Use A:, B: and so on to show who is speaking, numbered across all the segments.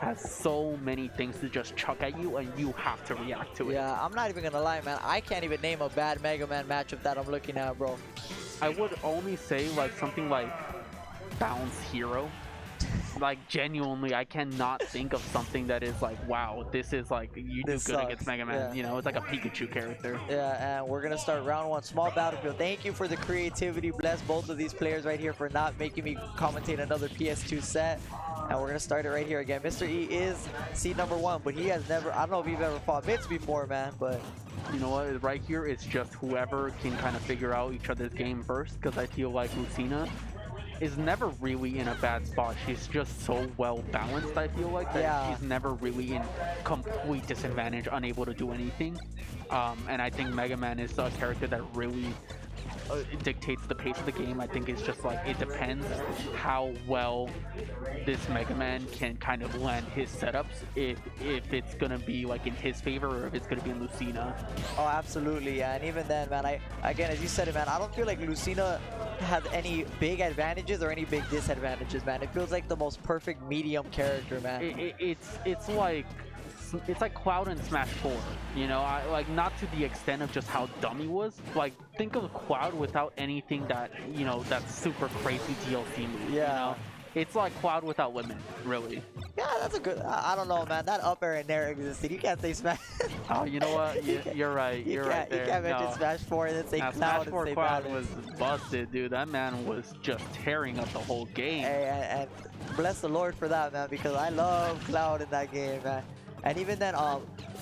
A: has so many things to just chuck at you, and you have to react to it.
B: Yeah, I'm not even gonna lie, man. I can't even name a bad Mega Man matchup that I'm looking at, bro.
A: I would only say like something like Bounce Hero. Like genuinely, I cannot think of something that is like, wow, this is like you do
B: This
A: good
B: sucks.
A: against Mega Man.
B: Yeah.
A: You know, it's like a Pikachu character.
B: Yeah, and we're gonna start round one, small battlefield. Thank you for the creativity. Bless both of these players right here for not making me commentate another PS2 set. And we're gonna start it right here again. Mr. E is seed number 1, but he has never, I don't know if he's ever fought Mitz before, man, but
A: You know what? Right here, it's just whoever can kind of figure out each other's game first, because I feel like Lucina is never really in a bad spot. She's just so well balanced, I feel like, that
B: Yeah.
A: she's never really in complete disadvantage, unable to do anything. And I think Mega Man is a character that really dictates the pace of the game. I think it's just like, it depends how well this Mega Man can kind of land his setups, if it's gonna be like in his favor or if it's gonna be in Lucina.
B: oh, absolutely, yeah. And even then, man, again, as you said it, man, I don't feel like Lucina has any big advantages or any big disadvantages, man. It feels like the most perfect medium character, man.
A: It's like Cloud in Smash 4, you know. I like, not to the extent of just how dumb he was. Like, think of Cloud without anything that, you know, that's super crazy DLC move.
B: Yeah.
A: You know? It's like Cloud without limit, really.
B: Yeah, that's a good, I don't know, man. That up air and there existed. You can't say Smash.
A: Oh, you know what? You're right. You're right there.
B: You can't mention
A: No.
B: Smash 4 and then say
A: Now,
B: Cloud
A: Smash
B: and
A: 4
B: say
A: Cloud
B: balance.
A: was busted, dude. That man was just tearing up the whole game.
B: Hey, and bless the Lord for that, man, because I love Cloud in that game, man. And even then,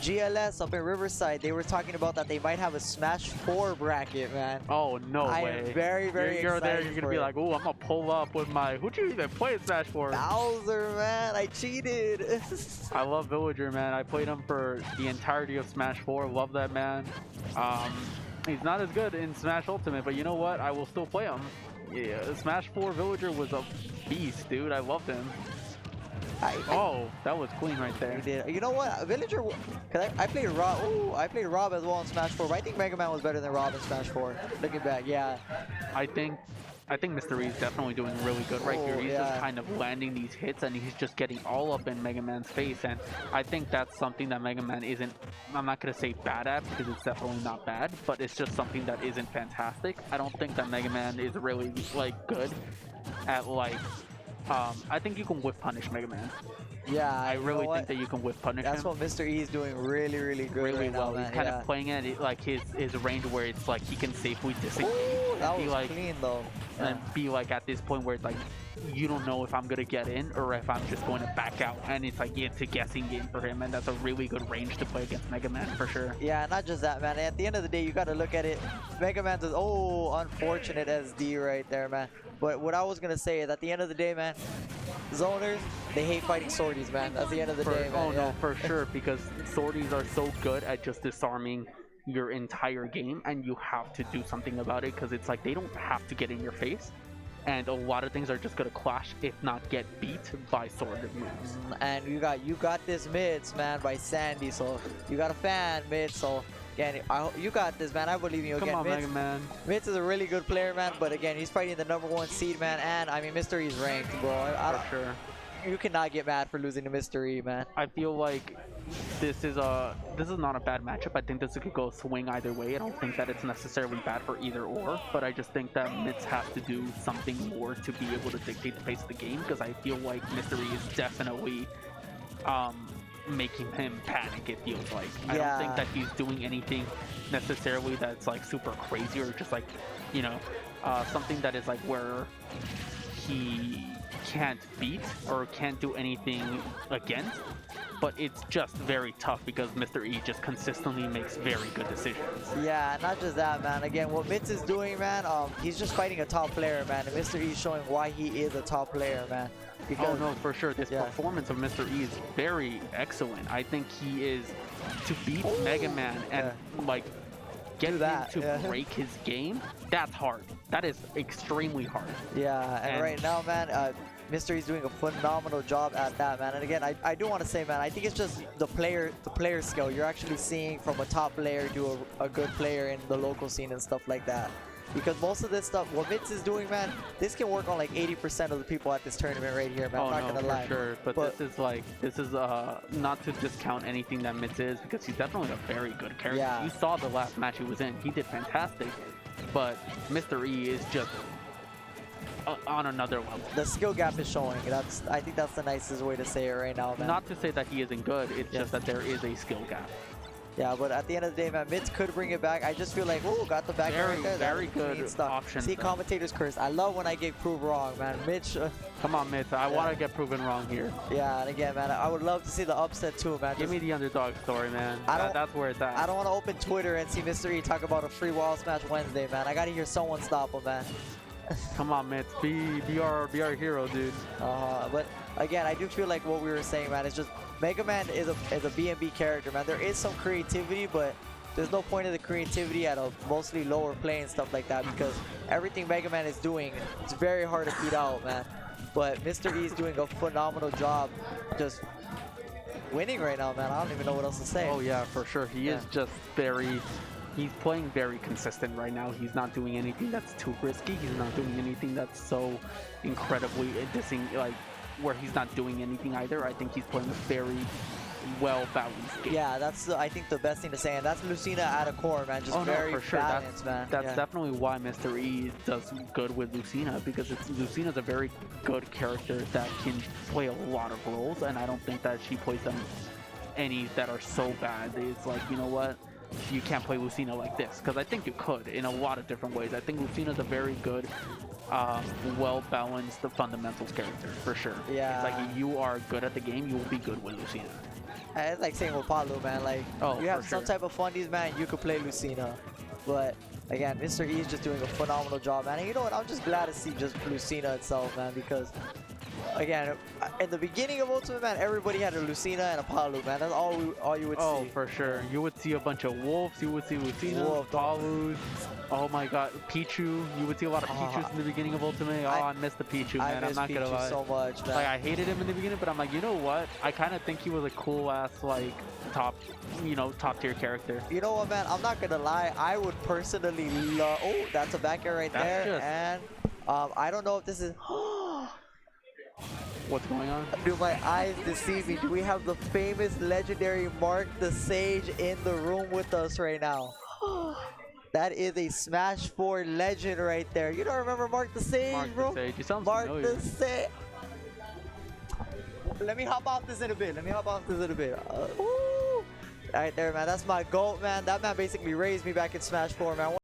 B: GLS up in Riverside, they were talking about that they might have a Smash 4 bracket, man.
A: Oh, no
B: I
A: way.
B: am very, very
A: You're there,
B: excited
A: you're gonna
B: for
A: be
B: it.
A: like, oh, I'm gonna pull up with my, who'd you even play Smash 4?
B: Bowser, man, I cheated.
A: I love Villager, man. I played him for the entirety of Smash 4. Love that man. He's not as good in Smash Ultimate, but you know what? I will still play him. Yeah, Smash 4 Villager was a beast, dude. I loved him. Oh, that was clean right there.
B: He did. You know what? Villager, cause I played Rob. Ooh, I played Rob as well in Smash 4, but I think Mega Man was better than Rob in Smash 4. Looking back, yeah.
A: I think Mr. E is definitely doing really good right here. He's just kind of landing these hits, and he's just getting all up in Mega Man's face. And I think that's something that Mega Man isn't, I'm not going to say bad at, because it's definitely not bad, but it's just something that isn't fantastic. I don't think that Mega Man is really, like, good at, like, I think you can whip punish Mega Man.
B: Yeah,
A: I really think that you can whip punish
B: That's
A: him.
B: what Mr. E is doing really, really good
A: Really
B: right
A: well.
B: now, man.
A: He's kind of playing at it, like his range where it's like he can safely disengage.
B: Ooh, that
A: and be
B: was
A: like,
B: clean though.
A: and be like at this point where it's like, you don't know if I'm gonna get in or if I'm just going to back out, and it's like, it's a guessing game for him, and that's a really good range to play against Mega Man for sure.
B: Yeah, not just that, man. At the end of the day, you got to look at it. Mega Man does, oh, unfortunate SD right there, man. But what I was gonna say is, at the end of the day, man, zoners, they hate fighting swordies, man. That's the end of the day, man.
A: Oh no, for sure, because swordies are so good at just disarming your entire game, and you have to do something about it, because it's like they don't have to get in your face, and a lot of things are just gonna clash, if not get beat by sword moves.
B: And you got this mids, man, by Sandy. So you got a fan mid. So again, you got this, man. I believe in you.
A: Come
B: Again,
A: on, Mega Man.
B: Mitz is a really good player, man. But again, he's fighting the #1 seed, man. And I mean, Mr. E's ranked, bro.
A: For sure.
B: You cannot get mad for losing to Mr. E, man.
A: I feel like this is not a bad matchup. I think this could go swing either way. I don't think that it's necessarily bad for either or, but I just think that Mitz has to do something more to be able to dictate the pace of the game, because I feel like Mr. E is definitely making him panic, it feels like. I don't think that he's doing anything necessarily that's like super crazy, or just like, you know, something that is like where he can't beat or can't do anything against, but it's just very tough because Mr. E just consistently makes very good decisions.
B: Yeah, not just that, man. Again, what Mitz is doing, man, he's just fighting a top player, man. And Mr. E is showing why he is a top player, man.
A: Because, oh no, for sure. This performance of Mr. E is very excellent. I think he is, to beat Mega Man and like get him to break his game, that's hard. That is extremely hard.
B: Yeah, and right now, man, Mr. E's doing a phenomenal job at that, man. And again, I do want to say, man, I think it's just the player skill. You're actually seeing from a top player to a good player in the local scene and stuff like that. because most of this stuff, what Mitz is doing, man, this can work on like 80% of the people at this tournament right here, man.
A: Oh,
B: I'm not
A: no,
B: gonna lie.
A: for sure. But this is not to discount anything that Mitz is, because he's definitely a very good character.
B: Yeah.
A: You saw the last match he was in. He did fantastic. But Mr. E is just on another level.
B: The skill gap is showing. I think that's the nicest way to say it right now, man.
A: Not to say that he isn't good, it's just that there is a skill gap.
B: Yeah, but at the end of the day, man, Mitz could bring it back. I just feel like, oh, got the back right there.
A: Very good option.
B: See, commentators curse. I love when I get proved wrong, man. Mitch.
A: Come on, Mitz. I want to get proven wrong here.
B: Yeah, and again, man, I would love to see the upset too, man.
A: Give me the underdog story, man. That's where it's at.
B: I don't want to open Twitter and see Mr. E talk about a free wall smash Wednesday, man. I got to hear someone stop him, man.
A: Come on, Mitz. Be our hero, dude.
B: But again, I do feel like what we were saying, man, is just Megaman is a BNB character, man. There is some creativity, but there's no point of the creativity at a mostly lower play and stuff like that, because everything Megaman is doing, it's very hard to beat out, man. But Mr. E is doing a phenomenal job just winning right now, man. I don't even know what else to say.
A: Oh yeah, for sure. He is just he's playing very consistent right now. He's not doing anything that's too risky. He's not doing anything that's so incredibly dissing, like where he's not doing anything either. I think he's playing a very well-balanced game.
B: Yeah, that's I think the best thing to say, and that's Lucina at a core, man. Just very
A: for sure.
B: balanced, man.
A: That's definitely why Mr. E does good with Lucina, because Lucina's a very good character that can play a lot of roles, and I don't think that she plays them any that are so bad. It's like, you know what? You can't play Lucina like this, because I think you could in a lot of different ways. I think Lucina's a very good, well-balanced fundamentals character, for sure.
B: Yeah.
A: It's like if you are good at the game, you will be good with Lucina.
B: It's like saying with Palu, man. Like, you have some type of fundies, man, you could play Lucina. But again, Mr. E is just doing a phenomenal job, man. And you know what? I'm just glad to see just Lucina itself, man, because again, in the beginning of Ultimate, man, everybody had a Lucina and a Palu, man. That's all you would see.
A: Oh, for sure. You would see a bunch of wolves. You would see Lucina, Palus. Oh my God, Pichu. You would see a lot of Pichus in the begining of Ultimate. Oh, I miss the Pichu, man. I'm not gonna lie.
B: so much, man.
A: Like, I hated him in the beginning, but I'm like, you know what? I kind of think he was a cool ass, like, top tier character.
B: You know what, man? I'm not gonna lie. I would personally love. Oh, that's a back air right there, and I don't know if this is.
A: What's going on?
B: Do my eyes deceive me? Do we have the famous legendary Mark the Sage in the room with us right now? That is a Smash 4 legend right there. You don't remember Mark the Sage, bro?
A: Mark the Sage. You sound
B: Mark
A: familiar.
B: the Sage. Let me hop off this in a bit. All right there, man. That's my GOAT, man. That man basically raised me back in Smash 4, man.